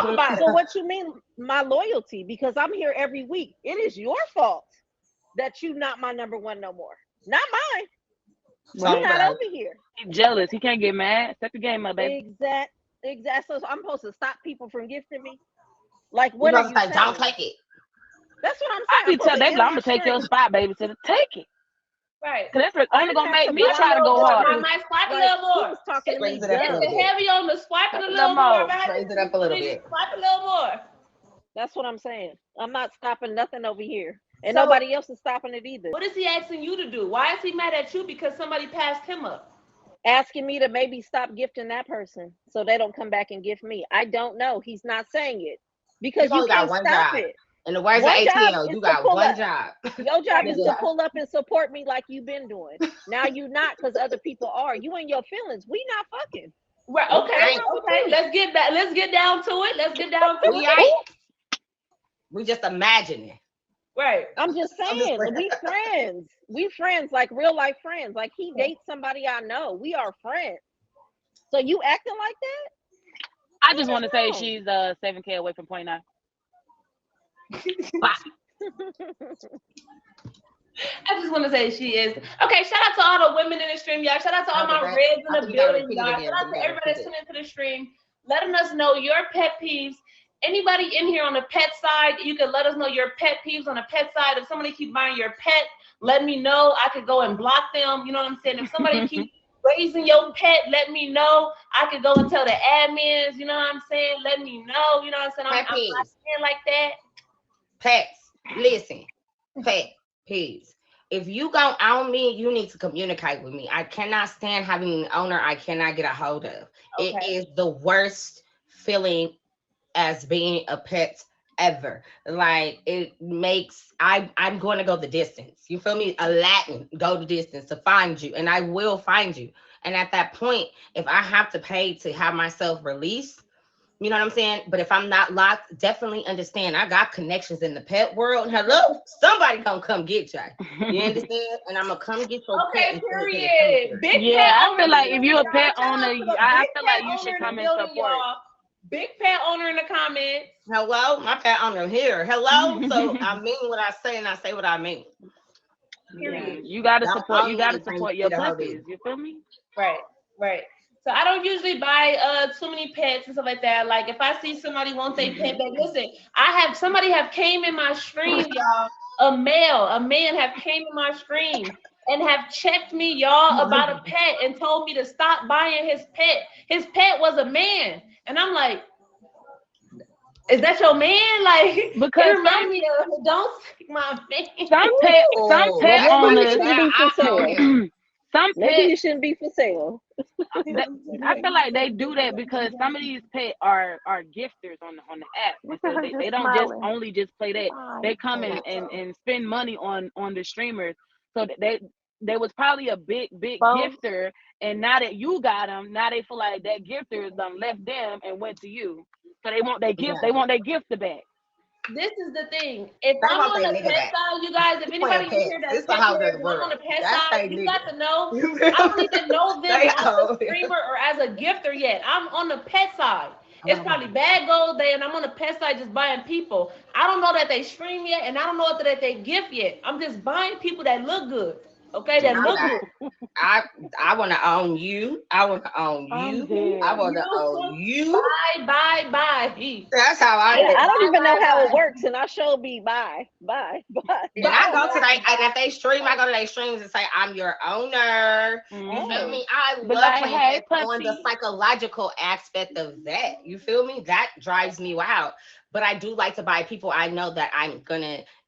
Talk about it. So what you mean my loyalty? Because I'm here every week. It is your fault that you not my number one no more. Not mine. Right. You're not over here. He's jealous. He can't get mad. Set the game up, baby. Exact. So I'm supposed to stop people from gifting me? Like, You what are supposed you to say, saying? don't take it. That's what I'm I saying. be tell they like, I'm gonna take your spot, baby. So take it. Right. Cause that's only didn't gonna have make to me buy try to no go more. I harder. might swipe a Like, little he more. was talking to me It's dumb. the heavy on the swiping a Little little more. more. Right? Raise it up a little bit. Swipe a little more. That's what I'm saying. I'm not stopping nothing over here. And So- nobody else is stopping it either. What is he asking you to do? Why is he mad at you? Because somebody passed him up. Asking me to maybe stop gifting that person so they don't come back and gift me. I don't know. He's not saying it. Because You you only got can't one stop job. it. In the words of One job ATL, is you to got pull one up. job. Your job is to Yeah. pull up and support me like you've been doing. Now you not, because other people are. You and your feelings. We not fucking. Right. Okay. Let's get back. Let's get down to it. We ain't. We just imagining. Right. I'm just I'm just saying, playing. we friends. We friends, like real life friends. Like he dates somebody I know. We are friends. So you acting like that? I just want to say wrong? she's 7K away from 0.9. I just want to say she is. Okay, shout out to all the women in the stream, y'all. Shout out to all my reds in the building, y'all. Shout out to everybody that's tuning into the stream. Letting us know your pet peeves. Anybody in here on the pet side, you can let us know your pet peeves on the pet side. If somebody keep buying your pet, let me know. I could go and block them. You know what I'm saying? If somebody keep raising your pet, let me know. I could go and tell the admins, you know what I'm saying? Let me know. You know what I'm saying? I'm not saying like that. Pets, listen, pet peeves. If you go on me, you need to communicate with me. I cannot stand having an owner I cannot get a hold of. Okay. It is the worst feeling as being a pet ever. Like it makes I'm going to go the distance. You feel me? A Latin go the distance to find you, and I will find you. And at that point, if I have to pay to have myself released, you know what I'm saying? But if I'm not locked, definitely understand. I got connections in the pet world. Hello, somebody gonna come get you. You understand? And I'm gonna come get your pet. Okay, period. Big Yeah, pet I feel like if you're a owner, pet shout out owner, to the I big feel like pet you should owner in come the and building, support. y'all. Big pet owner in the comments. Hello, my pet owner here. Hello. So I mean what I say, and I say what I mean. Yeah, you gotta Don't support. own You gotta anything support to your the hobby. puppies. You feel me? Right. So I don't usually buy too many pets and stuff like that. Like if I see somebody wants a pet back, listen, somebody have came in my stream, y'all. A man have came in my stream and have checked me, y'all, about a pet and told me to stop buying his pet. His pet was a man, and I'm like, is that your man? Like, Because it reminds me of don't take my man. some pet owners, Maybe you shouldn't be for sale. I feel like they do that because some of these pets are gifters on the app. And so they don't just only just play that. They come and spend money on the streamers. So they was probably a big gifter, and now that you got them, now they feel like that gifter done left them and went to you. So they want their gift. They want their gift back. This is the thing. If I'm on the pet side, you guys, if anybody in here that's pet parent, I'm on the pet side, you got to know. I don't even know them as a streamer or as a gifter yet. I'm on the pet side. It's probably bad gold day, and I'm on the pet side just buying people. I don't know that they stream yet, and I don't know that they gift yet. I'm just buying people that look good. Okay, that look good. I want to own you. I want to own you. I want to own you. Bye. That's how I don't even know how it works, and I show be bye. And I go to and if they stream, I go to their streams and say, I'm your owner. You feel me? I love playing on the psychological aspect of that. You feel me? That drives me wild. But I do like to buy people I know that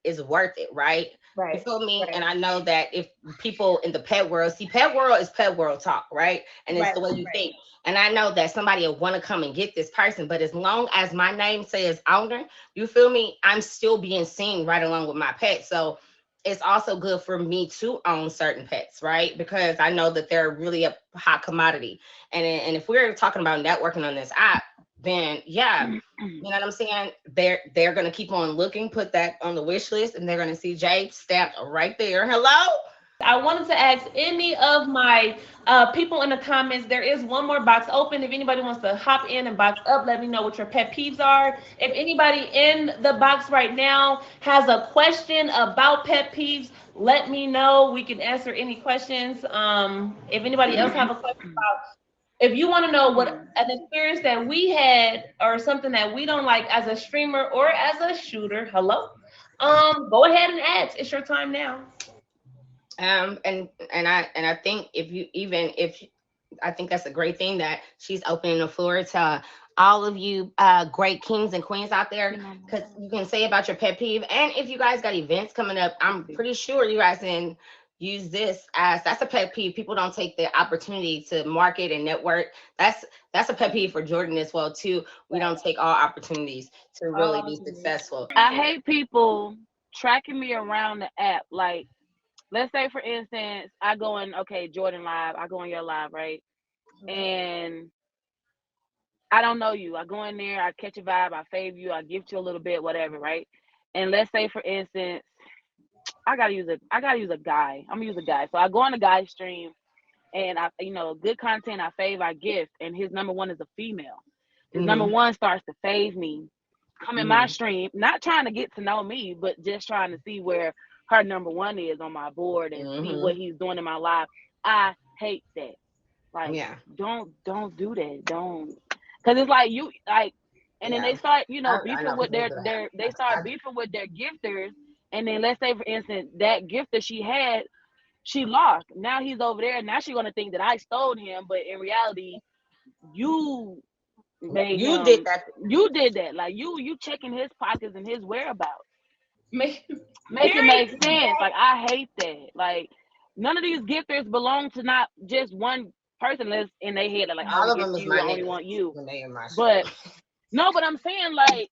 is worth it, right? Right. You feel me? Right. And I know that if people in the pet world, pet world is pet world talk, right? And it's the way you think. And I know that somebody will want to come and get this person, but as long as my name says owner, you feel me? I'm still being seen right along with my pet. So it's also good for me to own certain pets, right? Because I know that they're really a hot commodity. And if we're talking about networking on this app, then yeah, you know what I'm saying? They're gonna keep on looking, put that on the wish list, and they're gonna see Jay stamped right there. Hello, I wanted to ask any of my people in the comments. There is one more box open. If anybody wants to hop in and box up, let me know what your pet peeves are. If anybody in the box right now has a question about pet peeves, let me know. We can answer any questions. If anybody else have a question about, if you want to know what an experience that we had or something that we don't like as a streamer or as a shooter, hello, go ahead and ask. It's your time now. And I think if I think that's a great thing that she's opening the floor to all of you great kings and queens out there, because you can say about your pet peeve. And if you guys got events coming up, I'm pretty sure you guys can use this as that's a pet peeve. People don't take the opportunity to market and network. That's a pet peeve for Jordan as well too. We don't take all opportunities to really be successful. I hate people tracking me around the app. Like, let's say for instance, I go in, okay, Jordan live, I go in your live, right? And I don't know you. I go in there, I catch a vibe, I fave you, I gift you a little bit, whatever, right? And let's say for instance, I gotta use a guy. I'm gonna use a guy. So I go on a guy stream and I, good content, I fave, I gift, and his number one is a female. His number one starts to fave me, come in my stream, not trying to get to know me, but just trying to see where her number one is on my board and see what he's doing in my life. I hate that. Like, don't do that. Don't, because it's like you like, and then they start, beefing with they start beefing with their gifters, and then let's say for instance that gifter she lost. Now he's over there. Now she's gonna think that I stole him, but in reality, you made You him. did that. You did that. Like you checking his pockets and his whereabouts. Make Make it make sense. Like, I hate that. Like, none of these gifters belong to not just one person that's in their head. Like, all I of them is my only niggas want you. when they in my But no, but I'm saying like,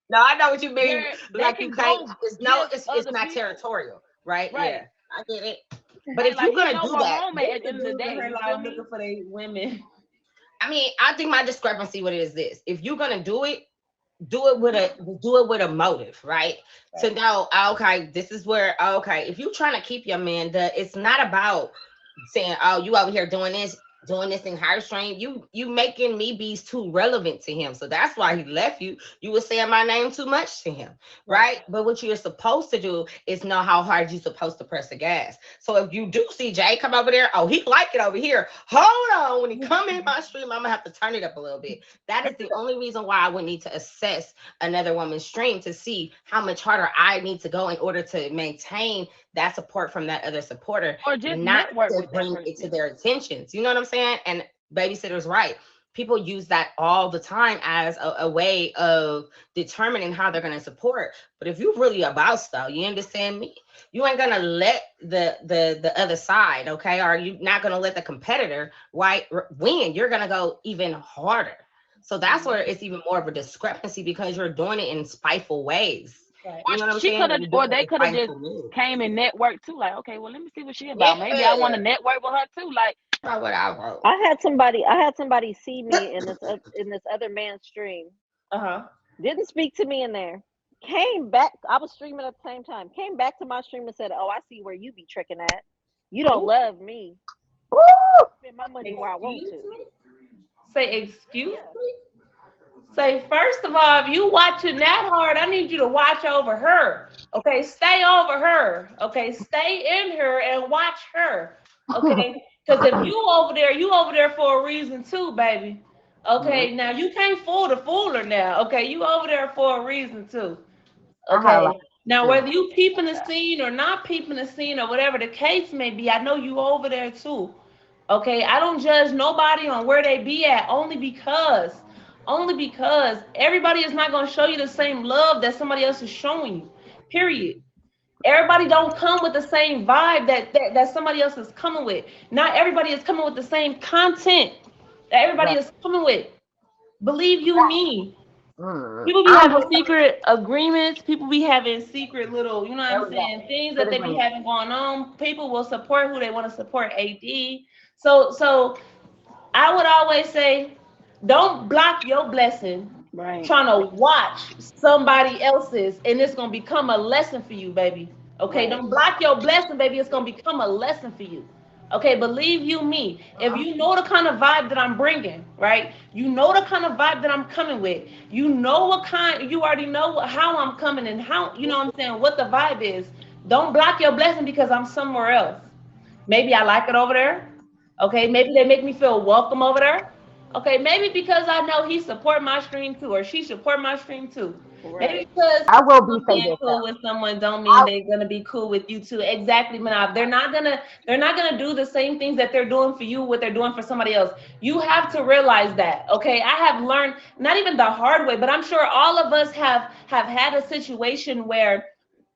no, I know what you mean. Like, you can can't. go It's no. It's other not people. territorial, right? Right. Yeah, I get it. But if you're gonna do that, at the end of the day, her you life feel me? looking for they women. I mean, I think my discrepancy with it is this: if you're gonna do it with a motive, right? To know, okay, this is where, okay, if you're trying to keep your man, it's not about saying, oh, you over here doing this in her stream. You making me be too relevant to him. So that's why he left you. You were saying my name too much to him, right? But what you're supposed to do is know how hard you're supposed to press the gas. So if you do see Jay come over there, oh, he like it over here. Hold on, when he come in my stream, I'm gonna have to turn it up a little bit. That is the only reason why I would need to assess another woman's stream to see how much harder I need to go in order to maintain that support from that other supporter, Or just not network to with that bring person. it to their attentions. You know what I'm saying? And babysitter's right. People use that all the time as a way of determining how they're going to support. But if you're really about stuff, you understand me? You ain't gonna let the other side, okay? Or you not gonna let the competitor win. You're gonna go even harder. So that's where it's even more of a discrepancy because you're doing it in spiteful ways. Right. You know what I'm She saying? could have, or they could have just came and networked too. Like, okay, well, let me see what she about. Maybe I want to network with her too. Like, that's what I wrote. I had somebody see me in this other man's stream. Didn't speak to me in there. Came back. I was streaming at the same time. Came back to my stream and said, "Oh, I see where you be tricking at. You don't love me. Spend my money where I want to." Say excuse me. Say, first of all, if you watching that hard, I need you to watch over her. Okay, stay over her. Okay, stay in her and watch her. Okay, because if you over there for a reason too, baby. Okay, now you can't fool the fooler now. Okay, you over there for a reason too. Okay. Now, whether you peeping the scene or not peeping the scene or whatever the case may be, I know you over there too. Okay, I don't judge nobody on where they be at only because everybody is not going to show you the same love that somebody else is showing you. Period. Everybody don't come with the same vibe that somebody else is coming with. Not everybody is coming with the same content that everybody is coming with. Believe you me. People be having secret agreements. People be having secret little, you know what I'm saying, things that they be having going on. People will support who they want to support. AD. So I would always say, don't block your blessing trying to watch somebody else's, and it's gonna become a lesson for you, baby. Okay, don't block your blessing, baby. It's gonna become a lesson for you. Okay, believe you me. If you know the kind of vibe that I'm bringing, right? You know the kind of vibe that I'm coming with. You know what kind. You already know how I'm coming and how you know what I'm saying what the vibe is. Don't block your blessing because I'm somewhere else. Maybe I like it over there. Okay, maybe they make me feel welcome over there. Okay, maybe because I know he support my stream too, or she support my stream too. Right. Maybe because I will be being cool with someone don't mean they're gonna be cool with you too. Exactly, Manab. They're not gonna do the same things that they're doing for you, what they're doing for somebody else. You have to realize that. Okay, I have learned not even the hard way, but I'm sure all of us have had a situation where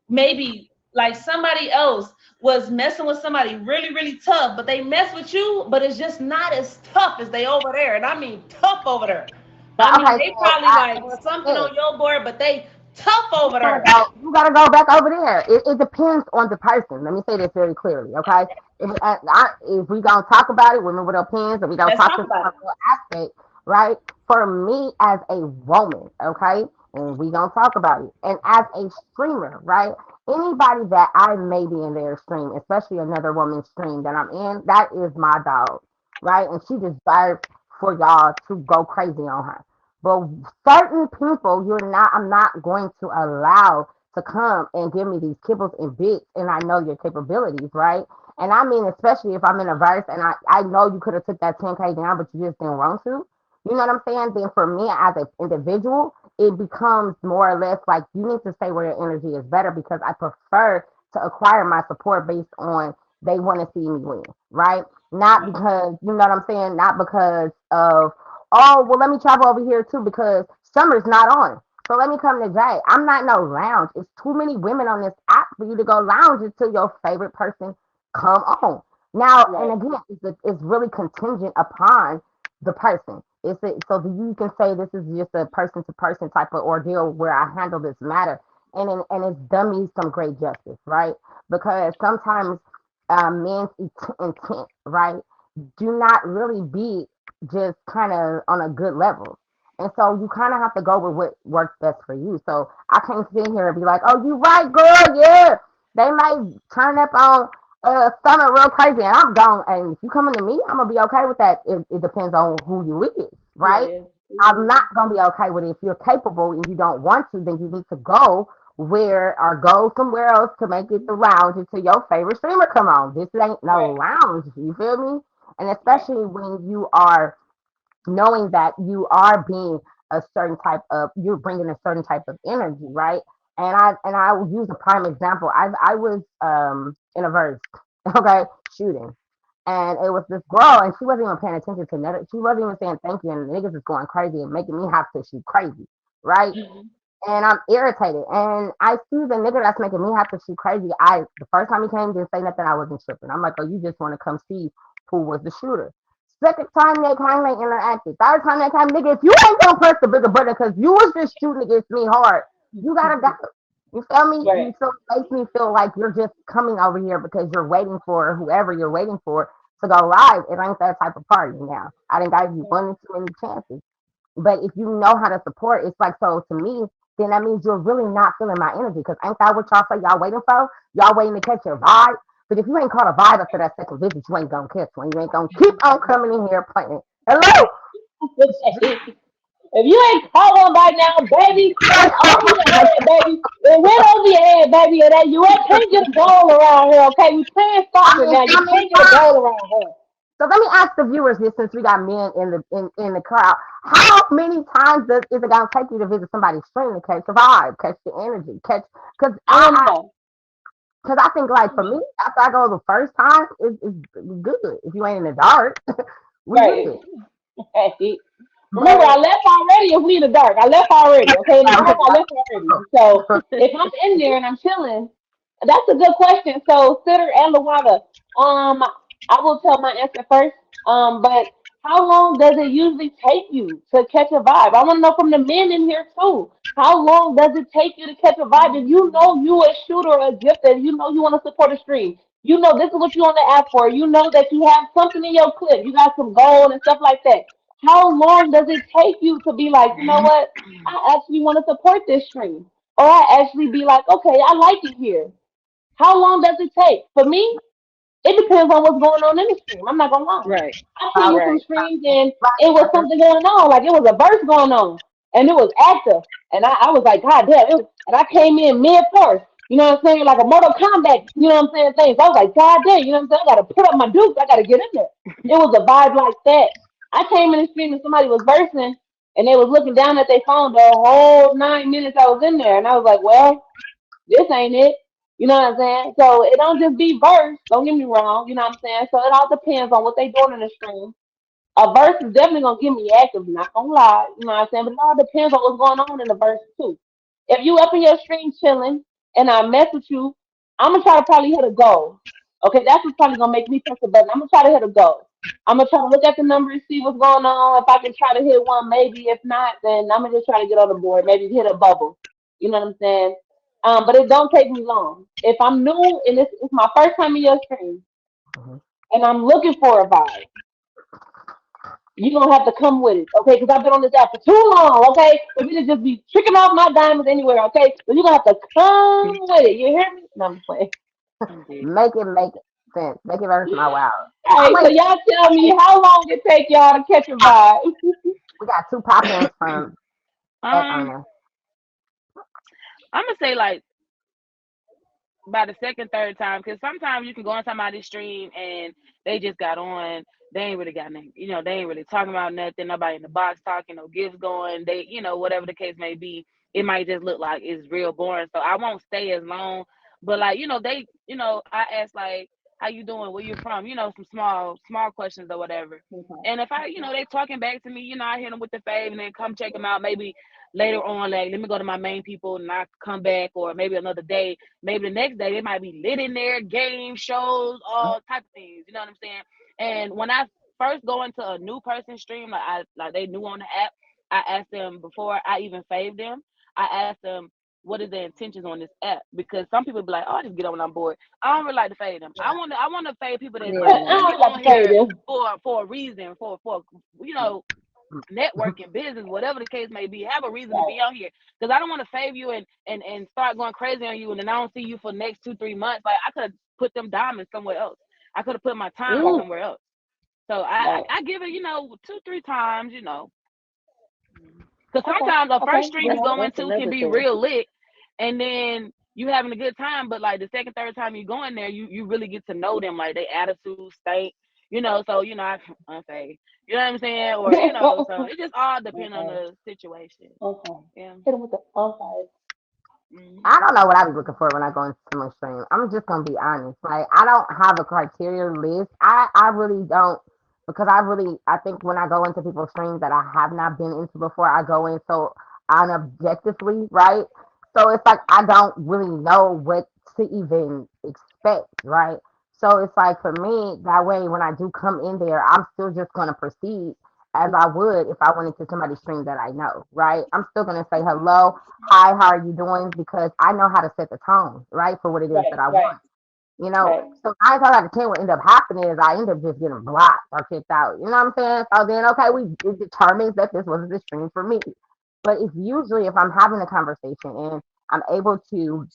maybe like somebody else was messing with somebody really, really tough, but they mess with you, but it's just not as tough as they over there. And I mean tough over there. I mean, they probably like something on your board, but they tough over there. You gotta go back over there. It depends on the person. Let me say this very clearly, okay? If we gonna talk about it, women with opinions, if we gonna talk about the aspect, right? For me as a woman, okay, and we gonna talk about it, and as a streamer, right? Anybody that I may be in their stream, especially another woman's stream that I'm in, that is my dog, right? And she deserves for y'all to go crazy on her. But certain people, I'm not going to allow to come and give me these kibbles and bits, and I know your capabilities, right? And I mean, especially if I'm in a verse and I know you could have took that 10K down, but you just didn't want to. You know what I'm saying? Then for me as an individual, it becomes more or less like you need to stay where your energy is better because I prefer to acquire my support based on they want to see me win, right? Not because, you know what I'm saying? Not because of, oh, well, let me travel over here too because summer's not on. So let me come to Jay. I'm not no lounge. It's too many women on this app for you to go lounge until your favorite person come on. Now, and again, it's really contingent upon the person. So you can say this is just a person to person type of ordeal where I handle this matter, and it's done me some great justice, right? Because sometimes men's intent, right, do not really be just kind of on a good level. And so you kind of have to go with what works best for you. So I can't sit here and be like, oh, you right, girl, yeah. They might turn up on summer real crazy and I'm gone. And if you coming to me, I'm going to be okay with that. It depends on who you is, right? Yeah. I'm not going to be okay with it. If you're capable and you don't want to, then you need to go where or go somewhere else to make it the lounge until your favorite streamer come on. This ain't no lounge. You feel me? And especially when you are knowing that you are being you're bringing a certain type of energy, right? And I will use a prime example. I was in a verse, okay, shooting, and it was this girl, and she wasn't even paying attention to nothing. She wasn't even saying thank you, and the niggas is going crazy and making me have to shoot crazy, right? Mm-hmm. And I'm irritated, and I see the nigga that's making me have to shoot crazy. The first time he came, didn't say nothing. I wasn't tripping. I'm like, oh, you just want to come see who was the shooter. Second time they came, they interacted. Third time they came, nigga, if you ain't gonna press the bigger button because you was just shooting against me hard, you gotta go. You feel me? Right. So it makes me feel like you're just coming over here because you're waiting for whoever you're waiting for to go live. It ain't that type of party now. I didn't give you one too many chances. But if you know how to support, it's like, so to me, then that means you're really not feeling my energy. Because ain't that what y'all say y'all waiting for? Y'all waiting to catch your vibe? But if you ain't caught a vibe after that second visit, you ain't gonna catch one. You ain't gonna keep on coming in here playing. Hello? If you ain't caught one by now, baby, it's over your head, baby. It went over your head, baby. And you can't get a goal around here, okay? We playing soccer now. You can't get a goal around here. So let me ask the viewers this, since we got men in the crowd. How many times is it gonna take you to visit somebody's stream to catch the vibe, catch the energy, because I think, like, for me, after I go the first time, it's good. If you ain't in the dark, we good. Hey. Remember, I left already if we in the dark. I left already, okay? In the dark, I left already. So if I'm in there and I'm chilling, that's a good question. So, Sitter and Lawanda, I will tell my answer first. But how long does it usually take you to catch a vibe? I want to know from the men in here too. How long does it take you to catch a vibe? If you know you a shooter or a gifter, you know you want to support a stream. You know this is what you want to ask for. You know that you have something in your clip. You got some gold and stuff like that. How long does it take you to be like, you know what? I actually want to support this stream. Or I actually be like, okay, I like it here. How long does it take? For me, it depends on what's going on in the stream. I'm not gonna lie. Right. I seen some Right. streams and it was something going on, like it was a verse going on, and it was active, and I was like, God damn! And I came in mid force, you know what I'm saying, like a Mortal Kombat, you know what I'm saying, things. I was like, God damn, you know what I'm saying? I gotta put up my dukes, I gotta get in there. It was a vibe like that. I came in the stream and somebody was versing, and they was looking down at their phone the whole 9 minutes I was in there, and I was like, well, this ain't it. You know what I'm saying? So it don't just be verse. Don't get me wrong. You know what I'm saying? So it all depends on what they doing in the stream. A verse is definitely gonna get me active. Not gonna lie. You know what I'm saying? But it all depends on what's going on in the verse too. If you up in your stream chilling and I mess with you, I'm gonna try to probably hit a goal. Okay, that's what's probably gonna make me press the button. I'm gonna try to hit a goal. I'm gonna try to look at the numbers, see what's going on. If I can try to hit one, maybe. If not, then I'm gonna just try to get on the board. Maybe hit a bubble. You know what I'm saying? But it don't take me long. If I'm new and it's my first time in your stream and I'm looking for a vibe, you're gonna have to come with it, okay? Because I've been on this app for too long, okay? For me to just be tricking off my diamonds anywhere, okay? So you're gonna have to come with it. You hear me? No, I'm just playing. Make it make sense. Make it verse my wow. All right, so y'all tell me how long it take y'all to catch a vibe. We got two pop-ins from I'm gonna say like by the second, third time, because sometimes you can go on somebody's stream and they just got on, they ain't really got nothing, they ain't really talking about nothing, nobody in the box talking, no gifts going, they, whatever the case may be, it might just look like it's real boring. So I won't stay as long. But like, they, I ask like, how you doing? Where you from? Some small questions or whatever. And if I, they talking back to me, I hit them with the fave and then come check them out. Maybe later on, like, let me go to my main people and I come back, or maybe another day. Maybe the next day they might be lit in there, game shows, all type of things. You know what I'm saying? And when I first go into a new person stream, like they new on the app, I ask them before I even fave them. I ask them what is their intentions on this app, because some people be like, oh, I just get on board. I don't really like to fade them. I want to fade people that get on here for a reason, for networking, business, whatever the case may be, have a reason to be on here. Because I don't want to fave you and start going crazy on you, and then I don't see you for the next 2-3 months. Like, I could have put them diamonds somewhere else. I could have put my time somewhere else. So I give it, 2-3 times, because sometimes the first stream you go into can be real lit, and then you having a good time, but like the second, third time you go in there, you really get to know them, like their attitude, state, so I unfade. You know what I'm saying? Or so it just all depends on the situation. Okay. Yeah. Hit him with the okay. I don't know what I be looking for when I go into someone's stream. I'm just gonna be honest. Like, I don't have a criteria list. I really don't, because I think when I go into people's streams that I have not been into before, I go in so unobjectively, right? So it's like I don't really know what to even expect, right? So it's like, for me, that way when I do come in there, I'm still just gonna proceed as I would if I went into somebody's stream that I know, right? I'm still gonna say hello, hi, how are you doing? Because I know how to set the tone, right, for what it is that I want. So 9 times out of 10, what end up happening is I end up just getting blocked or kicked out. You know what I'm saying? So then, okay, it determines that this wasn't the stream for me. But it's usually if I'm having a conversation and I'm able to,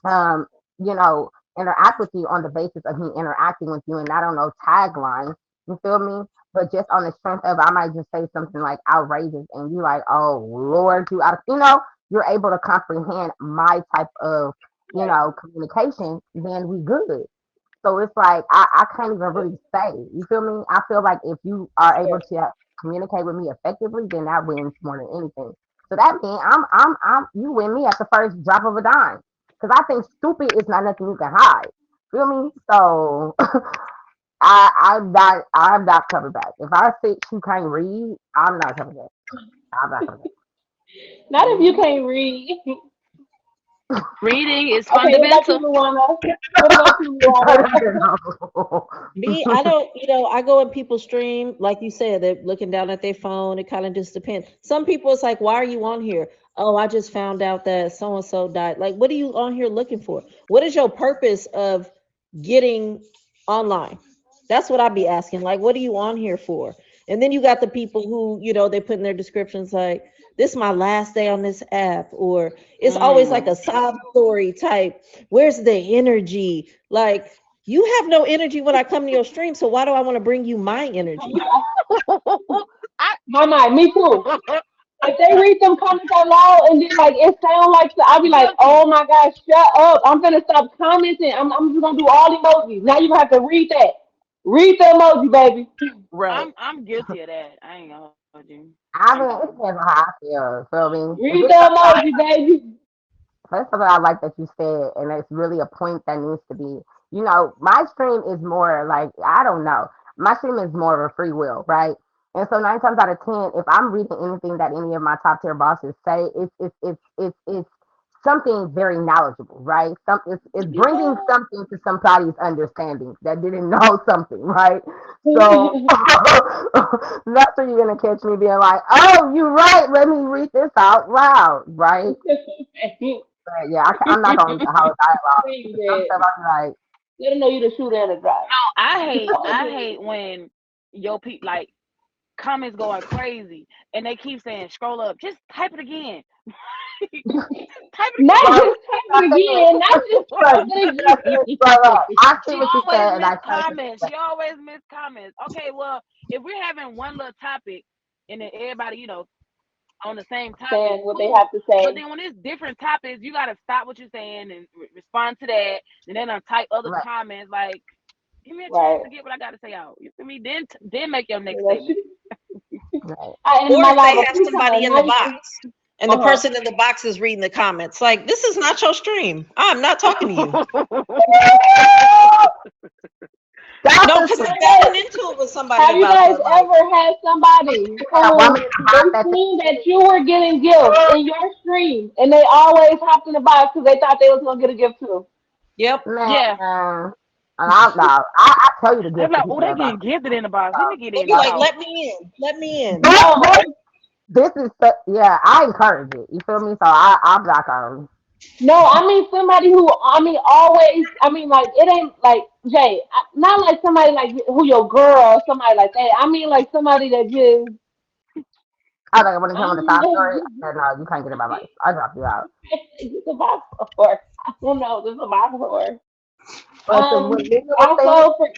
um, you know, interact with you on the basis of me interacting with you and not on no tagline. You feel me? But just on the strength of, I might just say something like outrageous, and you like, oh Lord, you're able to comprehend my type of, communication. Then we good. So it's like I can't even really say. You feel me? I feel like if you are able to communicate with me effectively, then that wins more than anything. So that means I'm you win me at the first drop of a dime. Because I think stupid is not nothing you can hide. Feel me? So I'm not coming back. If I think you can't read, I'm not coming back. I'm not coming back. Not if you can't read. Reading is Okay, what about you, fundamental. Luana? What about you, Luana? Me, I don't, I go in people's stream, like you said, they're looking down at their phone. It kind of just depends. Some people, it's like, why are you on here? Oh, I just found out that so and so died. Like, what are you on here looking for? What is your purpose of getting online? That's what I'd be asking. Like, what are you on here for? And then you got the people who, they put in their descriptions like, this is my last day on this app, or it's always like a sob story type. Where's the energy? Like, you have no energy when I come to your stream, so why do I want to bring you my energy? Me too. If they read them comments out loud and then like it sound like I'll be like, oh my gosh, shut up. I'm gonna stop commenting. I'm just gonna do all emojis. Now you have to read that. Read the emoji, baby. Right. I'm guilty of that. I ain't gonna hold you. I mean, it depends on how I feel. Feel me? If Read the it's something emoji, baby. First of all, I like that you said, and it's really a point that needs to be. My stream is more like, I don't know. My stream is more of a free will, right? And so 9 times out of 10, if I'm reading anything that any of my top tier bosses say, it's something very knowledgeable, right? It's bringing something to somebody's understanding that didn't know something, right? So that's where you're gonna catch me being like, "Oh, you're right. Let me read this out loud," right? But yeah, I'm not gonna read the whole dialogue. Some stuff I'm like, They don't know you the shooter and the driver. I hate when your people like comments going crazy and they keep saying scroll up. Just type it again. Type it Not again. just type it again. Not just type it again. I see She what you always said, and miss I totally comments. She always miss comments. Okay, well, if we're having one little topic and then everybody, on the same topic, Saying what they cool. have to But say. then when it's different topics, you gotta stop what you're saying and respond to that, and then type other right. comments. Like, give me a chance Right. to get what I gotta say out. You feel me? Then make your next You know, statement. Right. I ended Or my if live they a have few somebody times. in the box and the Uh-huh. person in the box is reading the comments, like, this is not your stream. I'm not talking to you. No, because I've gotten into it with somebody Have you about guys that. Like, ever had somebody A who woman in the box they that seen that you were getting gifts in your stream and they always hopped in the box because they thought they was gonna get a gift too? yep. man, Yeah, I'm no, I tell you to they give be to like, oh, people they that box. getting gifted in the box. Let me get They in be the like, house. let me in. Let me in. No, This is yeah, I encourage it. You feel me? So I block them. no, I mean somebody who I mean always. I mean like it ain't like Jay, not like somebody like who your girl or somebody like that. I mean like somebody that just I like when it I comes to don't top know. story. I said, no, you can't get in my life. I drop you out. It's a box store. I don't know. It's a box store. But what Luna was saying, Also for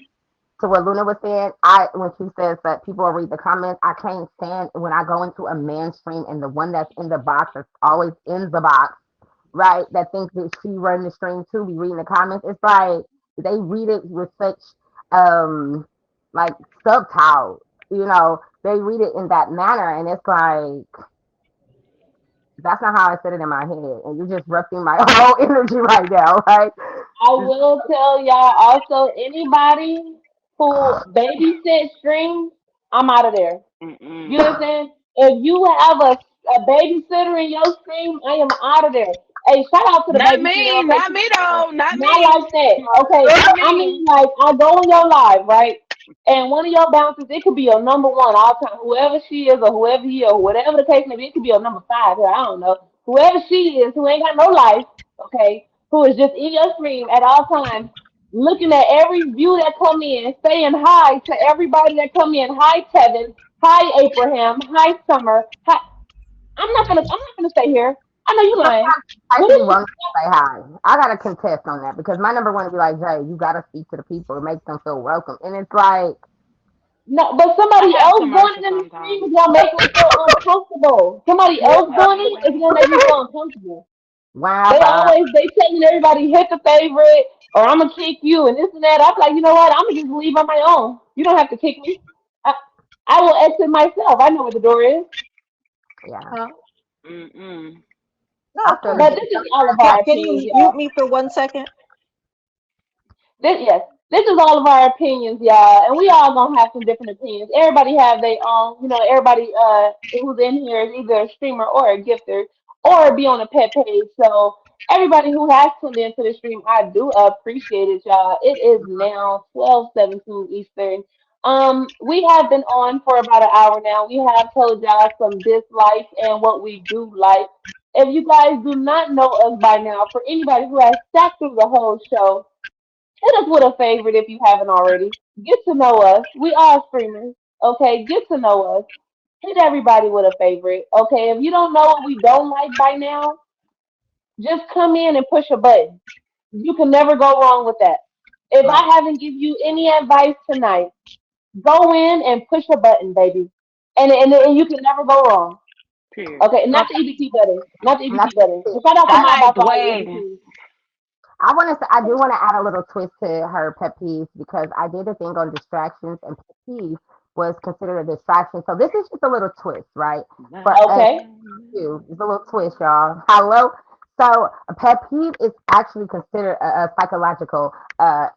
to what Luna was saying, I when she says that people will read the comments, I can't stand when I go into a mainstream and the one that's in the box that's always in the box, right? That thinks that she run the stream too, be reading the comments. It's like they read it with such um like subtitle, they read it in that manner, and it's like that's not how I said it in my head, and you're just disrupting my whole energy right now, right? I will tell y'all also anybody who babysit streams, I'm out of there. Mm-mm. You understand? If you have a babysitter in your stream, I am out of there. Hey, shout out to the Not babysitter. me, Okay, not me though, not not me, like that. Okay, not I me. mean like I go in your live, right? And one of your bouncers, it could be your number one all time, whoever she is or whoever he or whatever the case may be. It could be your number five. I don't know. Whoever she is, who ain't got no life, okay, who is just in your stream at all times, looking at every view that come in, saying hi to everybody that come in. Hi, Kevin. Hi, Abraham. Hi, Summer. Hi. I'm not gonna stay here. I know you lying. I What should be is she? willing to say hi. I gotta contest on that because my number one would be like, Jay, you gotta speak to the people to make them feel welcome. And it's like, No, but I somebody have else doing commercials it in the stream sometimes. is gonna make them feel uncomfortable. Somebody Yeah, else doing it is gonna make you feel uncomfortable. wow, They telling everybody hit the favorite or I'm gonna kick you and this and that. I'm like, you know what? I'm gonna just leave on my own. You don't have to kick me. I, I will exit myself. I know where the door is. yeah, Huh? Mm-mm. No, I of feel course. But you. this is all of Can, our can opinions, you mute y'all. me for 1 second? Yes, this is all of our opinions, y'all, and we all gonna have some different opinions. Everybody have their own, everybody who's in here is either a streamer or a gifter or be on a pet page. So everybody who has tuned into the stream, I do appreciate it, y'all. It is now 12:17 Eastern. We have been on for about an hour now. We have told y'all some dislikes and what we do like. If you guys do not know us by now, for anybody who has sat through the whole show, hit us with a favorite if you haven't already. Get to know us. We are streamers. Okay, get to know us. hit everybody with a favorite. Okay, if you don't know what we don't like by now, just come in and push a button. You can never go wrong with that. If Right. I haven't give you any advice tonight, go in and push a button, baby, and you can never go wrong. Period. Okay, not the Okay. EBT button, not the Not EBT button. it. Shout out to I my like boss on the wagon. EBT. I do want to add a little twist to her pet peeves because I did a thing on distractions and pet peeves was considered a distraction. So this is just a little twist, right? For us Okay, too. It's a little twist, y'all. Hello. So a pet peeve is actually considered a psychological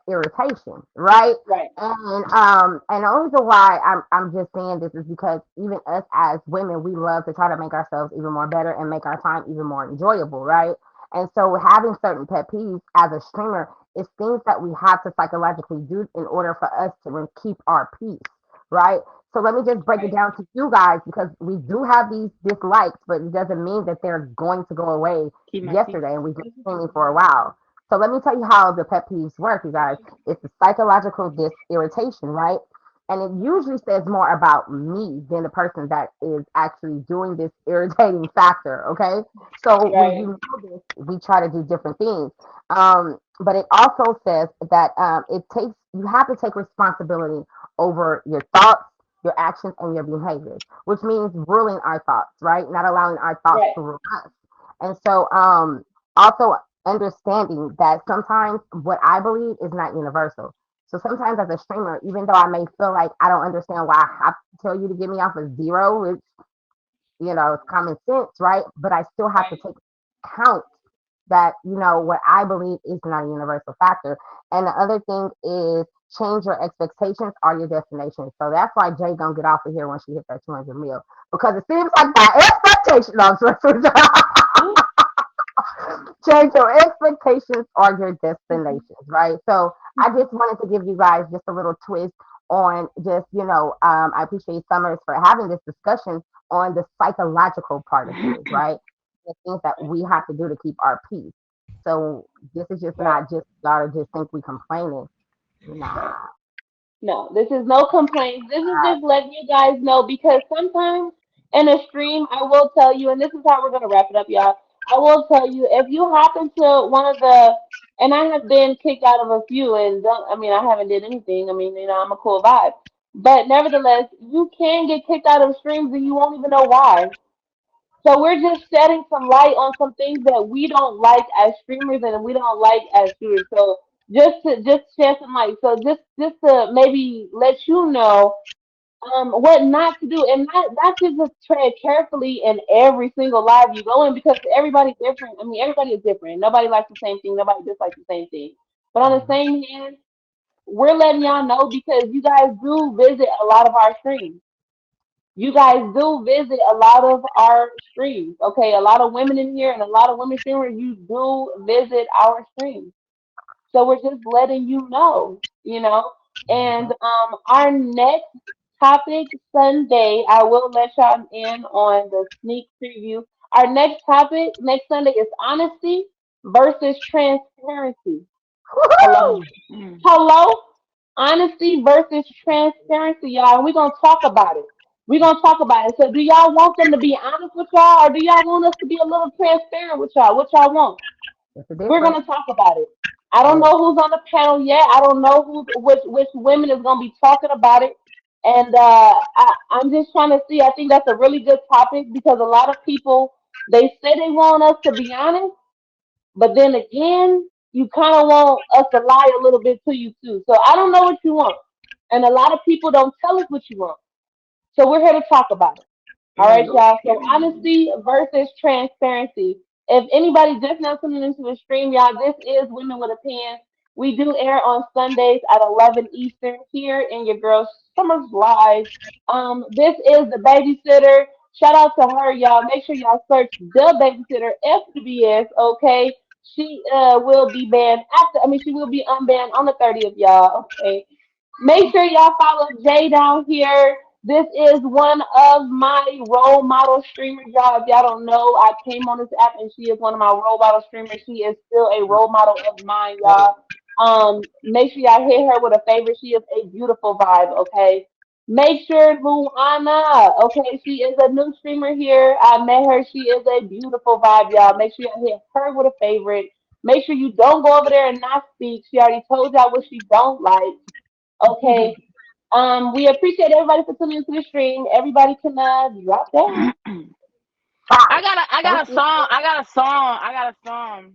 irritation, right? right, And the only reason why I'm just saying this is because even us as women, we love to try to make ourselves even more better and make our time even more enjoyable, right? And so having certain pet peeves as a streamer is things that we have to psychologically do in order for us to keep our peace, right? So let me just break it right, down to you guys because we do have these dislikes, but it doesn't mean that they're going to go away Keep my peace. yesterday and we've been streaming for a while. So let me tell you how the pet peeves work, you guys. It's a psychological irritation, right? And it usually says more about me than the person that is actually doing this irritating factor, okay? So when right, you know this, we try to do different things. But it also says that it takes you have to take responsibility over your thoughts, your actions, and your behaviors, which means ruling our thoughts, right? Not allowing our thoughts right, to rule us. And so also understanding that sometimes what I believe is not universal. So sometimes as a streamer, even though I may feel like I don't understand why I have to tell you to get me off of zero, it's common sense, right? But I still have to right, take account that, what I believe is not a universal factor. And the other thing is change your expectations or your destination. So that's why Jay gonna get off of here when she hit that 200 mil. Because it seems like my expectation of change your expectations or your destinations, right? So I just wanted to give you guys just a little twist on just, I appreciate Summers for having this discussion on the psychological part of things, right? The things that we have to do to keep our peace. So this is just right, not just y'all to just think we complaining. Nah. right. No, this is no complaints. This is just letting you guys know because sometimes in a stream, I will tell you, and this is how we're gonna wrap it up, y'all. I will tell you if you happen to one of the, and I have been kicked out of a few, and don't, I mean, I haven't did anything. I mean, I'm a cool vibe, but nevertheless, you can get kicked out of streams and you won't even know why. So we're just shedding some light on some things that we don't like as streamers and we don't like as viewers. So just shed some light. So just to maybe let you know what not to do and not to just tread carefully in every single live you go in because everybody's different. I mean everybody is different. Nobody likes the same thing, nobody dislikes the same thing. But on the same hand, we're letting y'all know because you guys do visit a lot of our streams. You guys do visit a lot of our streams. Okay, a lot of women in here and a lot of women streamers, you do visit our streams. So we're just letting you know. And our next topic Sunday, I will let y'all in on the sneak preview. Our next topic next Sunday is honesty versus transparency. Hello? Mm. Hello? Honesty versus transparency, y'all. And we're gonna talk about it. We're gonna talk about it. So do y'all want them to be honest with y'all or do y'all want us to be a little transparent with y'all? What y'all want? It's a We're difference. gonna talk about it. I don't Yeah. know who's on the panel yet. I don't know which women is gonna be talking about it. And I'm just trying to see. I think that's a really good topic because a lot of people they say they want us to be honest, but then again, you kind of want us to lie a little bit to you too. So I don't know what you want, and a lot of people don't tell us what you want. So we're here to talk about it. All right, Mm. y'all. So honesty versus transparency. If anybody just now tuning into the stream, y'all, this is Women with Opinions. We do air on Sundays at 11 Eastern here in your girl Summer's Live. This is the babysitter. Shout out to her, y'all. Make sure y'all search the babysitter FBS. Okay, she will be banned after. I mean, she will be unbanned on the 30th, y'all. Okay. Make sure y'all follow Jay down here. This is one of my role model streamers, y'all. If y'all don't know, I came on this app and she is one of my role model streamers. She is still a role model of mine, y'all. Make sure y'all hit her with a favor. She is a beautiful vibe, okay? Make sure Luana, okay, she is a new streamer here. I met her. She is a beautiful vibe, y'all. Make sure y'all hit her with a favorite. Make sure you don't go over there and not speak. She already told y'all what she don't like. Okay. We appreciate everybody for tuning into the stream. Everybody can drop down. I got a song. I got a song.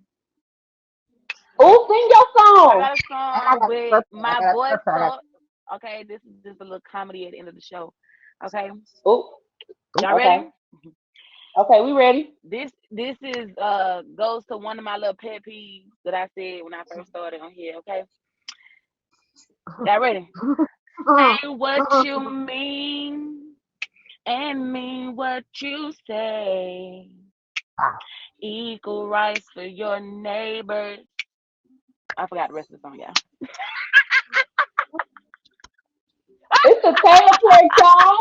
Oh, sing your I song. got a song with my boy Thought. Okay, this is just a little comedy at the end of the show. Okay, Oh, y'all okay. ready? Okay, we ready. This is goes to one of my little pet peeves that I said when I first started on here. Okay, y'all ready? Say what you mean and mean what you say. Equal rights for your neighbors. I forgot the rest of the song, y'all. It's the Taylor Perk, y'all.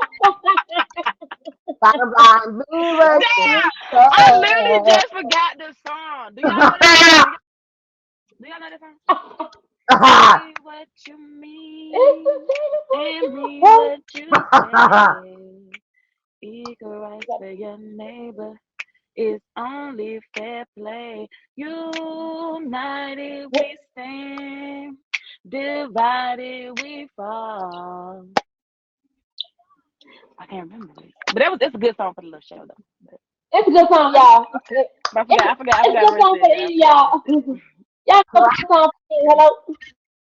Bottom line, be what you Damn! I literally say. just forgot the song. Do y'all know this song? Do y'all know this song? Say what you It's the mean Taylor and Perk, mean y'all. what you say. Equal rights for your neighbor is only fair play. United we stand, divided we fall. I can't remember this, but it's a good song for the little show though. It's a good song, y'all. But I It's a forgot the good rest of song for it. the I end, forgot the rest y'all. of it. Y'all know the song for the end. Hello.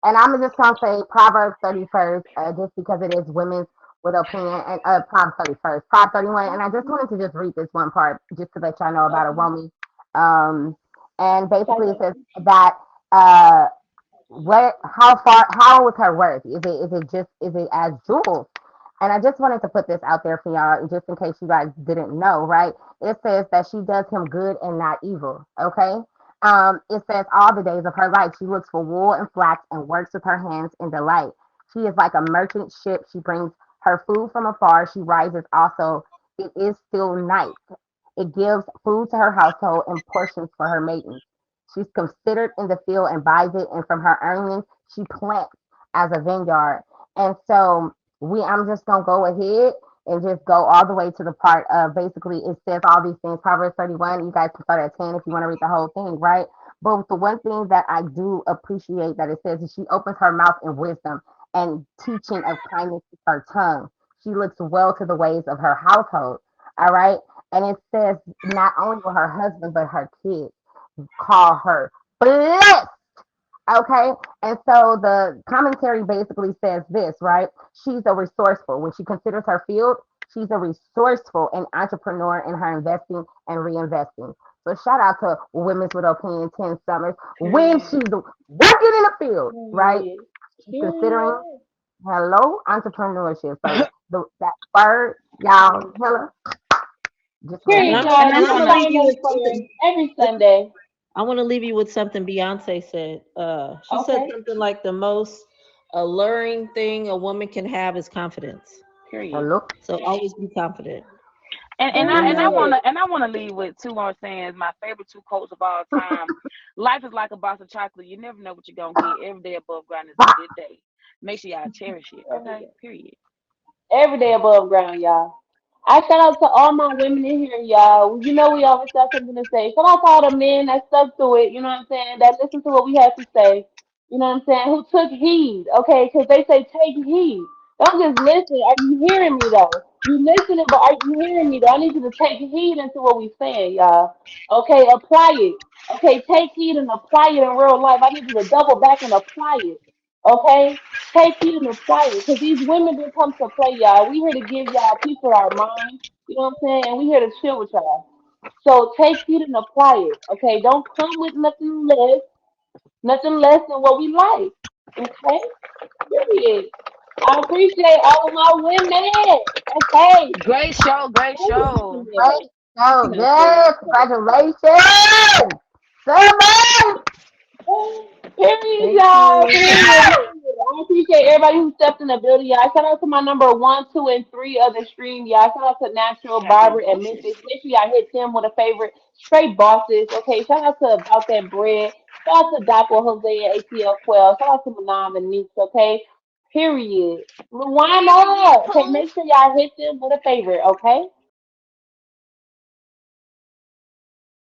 And I'm just gonna say Proverbs 31st, just because it is women's with opinion, and Proverbs 31st, Proverbs 31, and I just wanted to just read this one part just to let y'all know about a woman. Um, and basically it says that what how was her worth? Is it as jewels? And I just wanted to put this out there for y'all, just in case you guys didn't know, right? It says that she does him good and not evil. Okay. It says all the days of her life she looks for wool and flax and works with her hands in delight. She is like a merchant ship. She brings her food from afar. She rises also. It is still night. It gives food to her household and portions for her maidens. She's considered in the field and buys it, and from her earnings she plants as a vineyard. And so I'm just gonna go ahead and just go all the way to the part of basically it says all these things. Proverbs 31. You guys can start at 10 if you want to read the whole thing, right? But the one thing that I do appreciate that it says is she opens her mouth in wisdom and teaching of kindness is her tongue. She looks well to the ways of her household. All right. And it says not only will her husband, but her kids call her blessed. Okay. And so the commentary basically says this, right? She's a resourceful. When she considers her field, she's a resourceful and entrepreneur in her investing and reinvesting. So shout out to Women's with Opinion 10 Summers. When she's working in the field, right? She's considering hello entrepreneurship. So that word, y'all, hello. Just let Period, me And know. y'all. I'm And gonna we leave learn you those with players something. every Sunday. I want to leave you with something Beyonce said. She said Okay. something like the most alluring thing a woman can have is confidence. Period. Hello. So always be confident. Period. I wanna leave with two more sayings. My favorite two quotes of all time. Life is like a box of chocolate. You never know what you're gonna get. Every day above ground is a good day. Make sure y'all cherish it. Okay. Period. Every day above ground, y'all. I shout out to all my women in here, y'all. You know we always got something to say. Shout out to all the men that stuck to it, you know what I'm saying, that listened to what we had to say, you know what I'm saying, who took heed, okay, because they say take heed. Don't just listen. Are you hearing me, though? You listening, but are you hearing me, though? I need you to take heed into what we saying, y'all. Okay, apply it. Okay, take heed and apply it in real life. I need you to double back and apply it. Okay? Take heed and apply it. Because these women didn't come to play, y'all. We here to give y'all peace of our mind. You know what I'm saying? And we here to chill with y'all. So take heed and apply it. Okay? Don't come with nothing less than what we like. Okay? Period. I appreciate all of my women. Okay. Great show. Great show. Great show. You know, serious. Yes. Congratulations. Somebody. Period, Thank y'all. you. Period. I appreciate everybody who stepped in the building, y'all. Shout out to my number one, two, and three of the stream, y'all. Shout out to Natural Got them Barber and bushes. Memphis. Make sure y'all hit them with a favorite. Straight bosses. Okay. Shout out to About That Bread. Shout out to Doc with Jose and ATL 12. Shout out to Manam and Neeks. Okay. Period. Luana, okay, make sure y'all hit them with a favorite, okay?